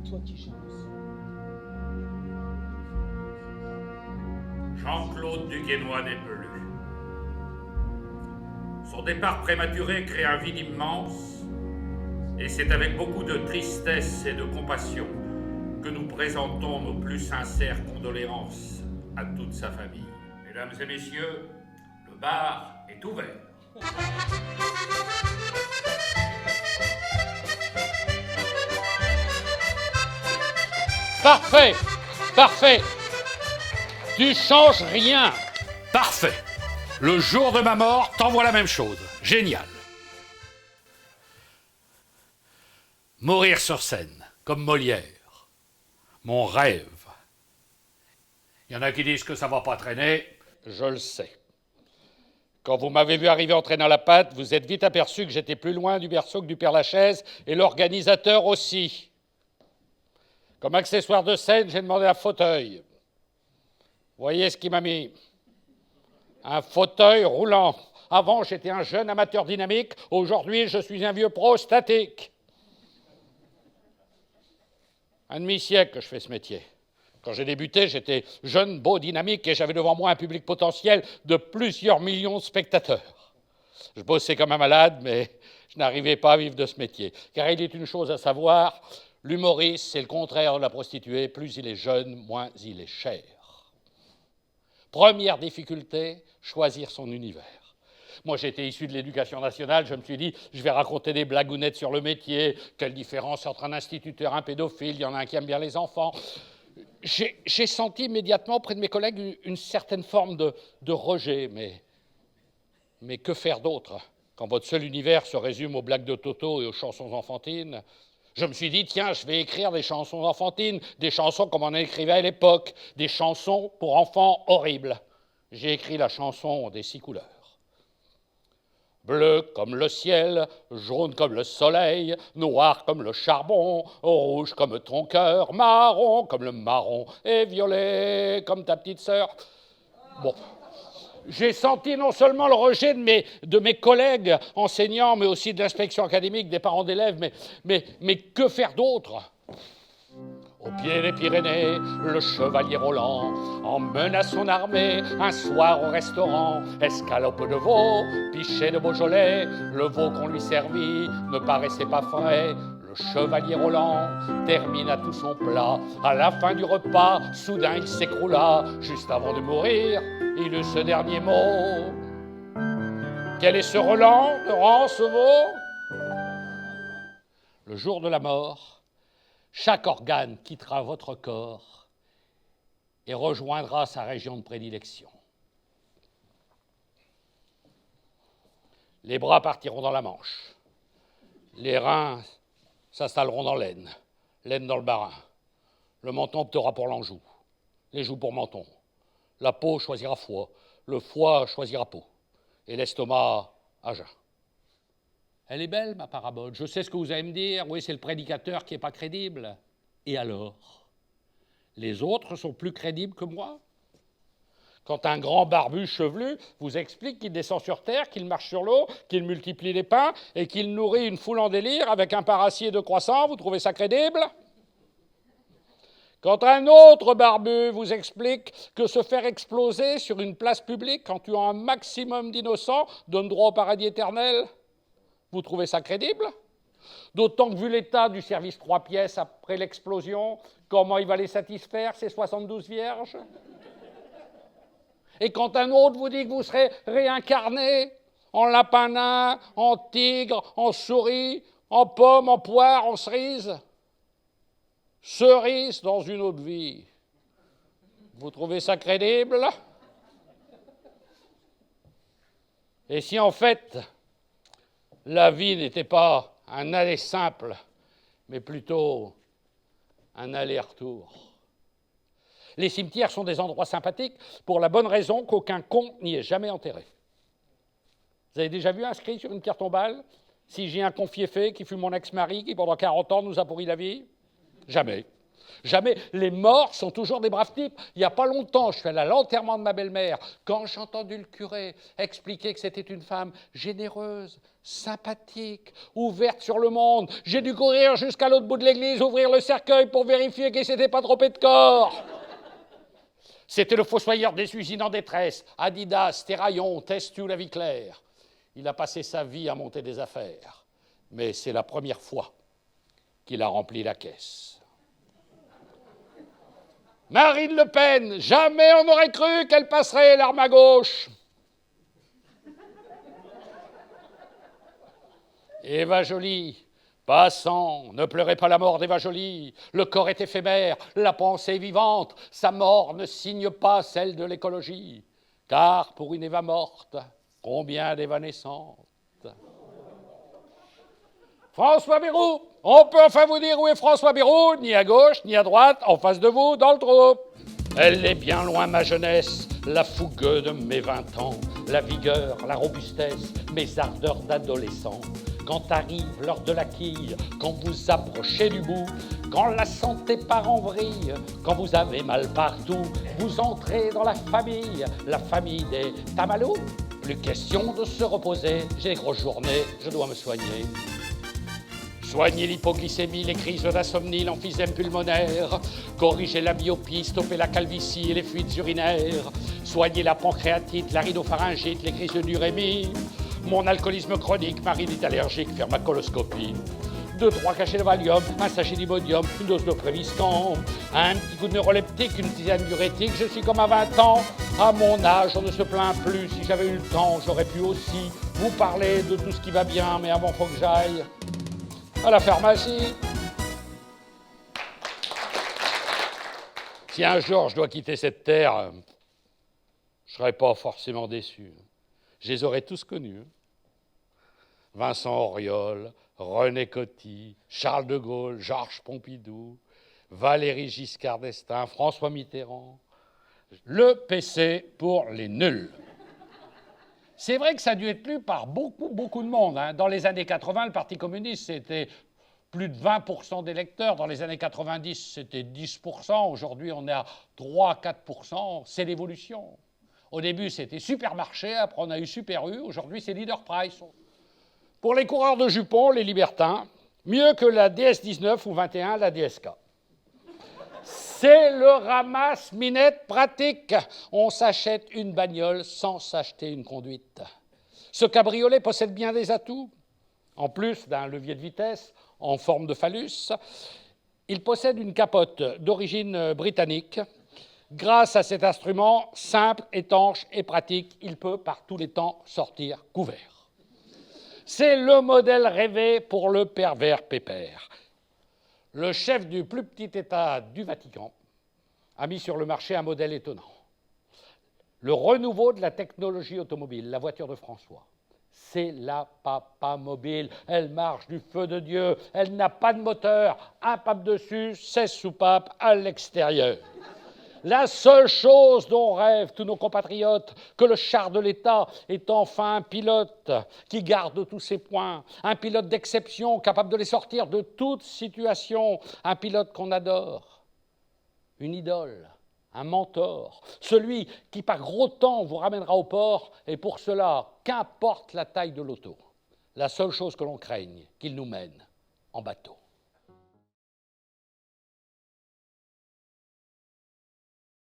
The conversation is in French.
toi qui gères le sang. Jean-Claude Duquesnoy n'est plus. Son départ prématuré crée un vide immense, et c'est avec beaucoup de tristesse et de compassion que nous présentons nos plus sincères condoléances à toute sa famille. Mesdames et messieurs, le bar est ouvert. Parfait, parfait. Tu changes rien. Parfait. Le jour de ma mort, t'envoie la même chose. Génial. Mourir sur scène, comme Molière. Mon rêve. Il y en a qui disent que ça va pas traîner. Je le sais. Quand vous m'avez vu arriver en traînant la patte, vous êtes vite aperçu que j'étais plus loin du berceau que du Père-Lachaise, et l'organisateur aussi. Comme accessoire de scène, j'ai demandé un fauteuil. Vous voyez ce qu'il m'a mis? Un fauteuil roulant. Avant, j'étais un jeune amateur dynamique. Aujourd'hui, je suis un vieux pro statique. Un demi-siècle que je fais ce métier. Quand j'ai débuté, j'étais jeune, beau, dynamique et j'avais devant moi un public potentiel de plusieurs millions de spectateurs. Je bossais comme un malade, mais je n'arrivais pas à vivre de ce métier. Car il est une chose à savoir, l'humoriste, c'est le contraire de la prostituée. Plus il est jeune, moins il est cher. Première difficulté, choisir son univers. Moi, j'étais issu de l'éducation nationale, je me suis dit, je vais raconter des blagounettes sur le métier, quelle différence entre un instituteur et un pédophile, il y en a un qui aime bien les enfants. J'ai senti immédiatement auprès de mes collègues une certaine forme de rejet, mais que faire d'autre quand votre seul univers se résume aux blagues de Toto et aux chansons enfantines? Je me suis dit, tiens, je vais écrire des chansons enfantines, des chansons comme on en écrivait à l'époque, des chansons pour enfants horribles. J'ai écrit la chanson des 6 couleurs. Bleu comme le ciel, jaune comme le soleil, noir comme le charbon, rouge comme ton cœur, marron comme le marron, et violet comme ta petite sœur. Bon. J'ai senti non seulement le rejet de mes collègues enseignants, mais aussi de l'inspection académique, des parents d'élèves, mais que faire d'autre? Au pied des Pyrénées, le chevalier Roland emmène à son armée un soir au restaurant. Escalope de veau, pichet de Beaujolais, le veau qu'on lui servit ne paraissait pas frais. Le chevalier Roland termina tout son plat. À la fin du repas, soudain il s'écroula. Juste avant de mourir, il eut ce dernier mot. Quel est ce Roland de Rancevaux? Le jour de la mort, chaque organe quittera votre corps et rejoindra sa région de prédilection. Les bras partiront dans la manche. Les reins s'installeront dans l'aine. L'aine dans le barin. Le menton optera pour l'enjoue. Les joues pour menton. La peau choisira foie. Le foie choisira peau. Et l'estomac à jeun. Elle est belle, ma parabole. Je sais ce que vous allez me dire. Oui, c'est le prédicateur qui n'est pas crédible. Et alors? Les autres sont plus crédibles que moi? Quand un grand barbu chevelu vous explique qu'il descend sur terre, qu'il marche sur l'eau, qu'il multiplie les pains et qu'il nourrit une foule en délire avec un parassier de croissants, vous trouvez ça crédible? Quand un autre barbu vous explique que se faire exploser sur une place publique en tuant un maximum d'innocents donne droit au paradis éternel, vous trouvez ça crédible? D'autant que vu l'état du service 3 pièces après l'explosion, comment il va les satisfaire, ces 72 vierges? Et quand un autre vous dit que vous serez réincarné en lapin nain, en tigre, en souris, en pomme, en poire, en cerise dans une autre vie, vous trouvez ça crédible? Et si en fait, la vie n'était pas un aller simple, mais plutôt un aller-retour. Les cimetières sont des endroits sympathiques pour la bonne raison qu'aucun con n'y est jamais enterré. Vous avez déjà vu inscrit sur une pierre tombale « Si j'ai un confié fait qui fut mon ex-mari qui pendant 40 ans nous a pourri la vie ?» Jamais. Jamais. Les morts sont toujours des braves types. Il n'y a pas longtemps, je suis allé à l'enterrement de ma belle-mère. Quand j'ai entendu le curé expliquer que c'était une femme généreuse, sympathique, ouverte sur le monde, j'ai dû courir jusqu'à l'autre bout de l'église, ouvrir le cercueil pour vérifier qu'il ne s'était pas trompé de corps. C'était le fossoyeur des usines en détresse, Adidas, Terraillon, Testu, La Vie Claire. Il a passé sa vie à monter des affaires. Mais c'est la première fois qu'il a rempli la caisse. Marine Le Pen, jamais on n'aurait cru qu'elle passerait l'arme à gauche. Eva Joly, passant, ne pleurez pas la mort d'Eva Joly. Le corps est éphémère, la pensée est vivante. Sa mort ne signe pas celle de l'écologie. Car pour une Eva morte, combien d'Eva naissantes? François Bayrou, on peut enfin vous dire où est François Bayrou, ni à gauche, ni à droite, en face de vous, dans le trou. Elle est bien loin ma jeunesse, la fougue de mes 20 ans, la vigueur, la robustesse, mes ardeurs d'adolescent. Quand arrive l'heure de la quille, quand vous approchez du bout, quand la santé part en vrille, quand vous avez mal partout, vous entrez dans la famille des Tamalous. Plus question de se reposer, j'ai des grosses journées, je dois me soigner. Soigner l'hypoglycémie, les crises d'insomnie, l'emphysème pulmonaire, corriger la myopie, stopper la calvitie et les fuites urinaires, soigner la pancréatite, la rhinopharyngite, les crises d'urémie, mon alcoolisme chronique, ma rhinite allergique, faire ma coloscopie. 2-3 cachets de Valium, un sachet d'Imodium, une dose de Préviscan, un petit coup de neuroleptique, une tisane diurétique, je suis comme à 20 ans. À mon âge, on ne se plaint plus. Si j'avais eu le temps, j'aurais pu aussi vous parler de tout ce qui va bien, mais avant, faut que j'aille à la pharmacie. Si un jour je dois quitter cette terre, je ne serai pas forcément déçu. Je les aurais tous connus. Vincent Auriol, René Coty, Charles de Gaulle, Georges Pompidou, Valéry Giscard d'Estaing, François Mitterrand. Le PC pour les nuls. C'est vrai que ça a dû être lu par beaucoup de monde. Dans les années 80, le Parti communiste, c'était plus de 20% des électeurs. Dans les années 90, c'était 10%. Aujourd'hui, on est à 3-4%. C'est l'évolution. Au début, c'était Supermarché. Après, on a eu Super U. Aujourd'hui, c'est Leader Price. Pour les coureurs de jupons, les libertins, mieux que la DS-19 ou 21, la DSK. C'est le ramasse-minette pratique. On s'achète une bagnole sans s'acheter une conduite. Ce cabriolet possède bien des atouts. En plus d'un levier de vitesse en forme de phallus, il possède une capote d'origine britannique. Grâce à cet instrument simple, étanche et pratique, il peut par tous les temps sortir couvert. C'est le modèle rêvé pour le pervers pépère. Le chef du plus petit État du Vatican a mis sur le marché un modèle étonnant. Le renouveau de la technologie automobile, la voiture de François. C'est la Papamobile. Elle marche du feu de Dieu. Elle n'a pas de moteur. Un pape dessus, 16 soupapes à l'extérieur. La seule chose dont rêvent tous nos compatriotes, que le char de l'État est enfin un pilote qui garde tous ses points, un pilote d'exception capable de les sortir de toute situation, un pilote qu'on adore, une idole, un mentor, celui qui par gros temps vous ramènera au port, et pour cela, qu'importe la taille de l'auto, la seule chose que l'on craigne, qu'il nous mène en bateau.